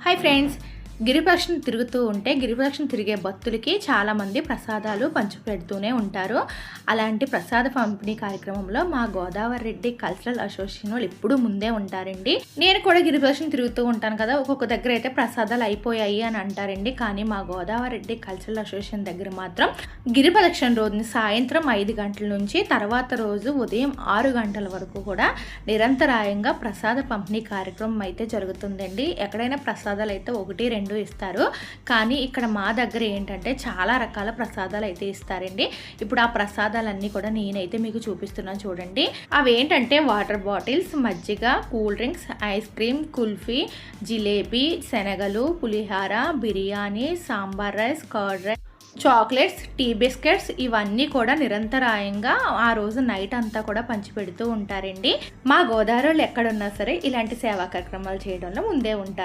Hi friends, గిరిప్రదక్షిణ తిరుగుతూ ఉంటే గిరిప్రదక్షిణ తిరిగే భక్తులకి చాలామంది ప్రసాదాలు పంచిపెడుతూనే ఉంటారు. అలాంటి ప్రసాద పంపిణీ కార్యక్రమంలో మా గోదావరి రెడ్డి కల్చరల్ అసోసియేషన్ వాళ్ళు ఎప్పుడూ ముందే ఉంటారండి. నేను కూడా గిరిప్రదక్షిణ తిరుగుతూ ఉంటాను కదా, ఒక్కొక్క దగ్గర అయితే ప్రసాదాలు అయిపోయాయి అని అంటారండి. కానీ మా గోదావరి రెడ్డి కల్చరల్ అసోసియేషన్ దగ్గర మాత్రం గిరిప్రదక్షిణ రోజుని సాయంత్రం 5 గంటల నుంచి తర్వాత రోజు ఉదయం 6 గంటల వరకు కూడా నిరంతరాయంగా ప్రసాద పంపిణీ కార్యక్రమం అయితే జరుగుతుందండి. ఎక్కడైనా ప్రసాదాలు అయితే 1-2 ఇస్తారు, కానీ ఇక్కడ మా దగ్గర ఏంటంటే చాలా రకాల ప్రసాదాలు అయితే ఇస్తారండి. ఇప్పుడు ఆ ప్రసాదాలన్నీ కూడా నేనైతే మీకు చూపిస్తున్నాను చూడండి. అవి ఏంటంటే వాటర్ బాటిల్స్, మజ్జిగ, cool drinks, ice cream, kulfi, jalebi, శనగలు, పులిహార, biryani, sambar rice, curd rice, chocolates, tea biscuits ఇవన్నీ కూడా నిరంతరాయంగా ఆ రోజు నైట్ అంతా కూడా పంచిపెడుతూ ఉంటారండి. మా గోదావరిలో ఎక్కడున్నా సరే ఇలాంటి సేవా కార్యక్రమాలు చేయడంలో ముందే ఉంటారు.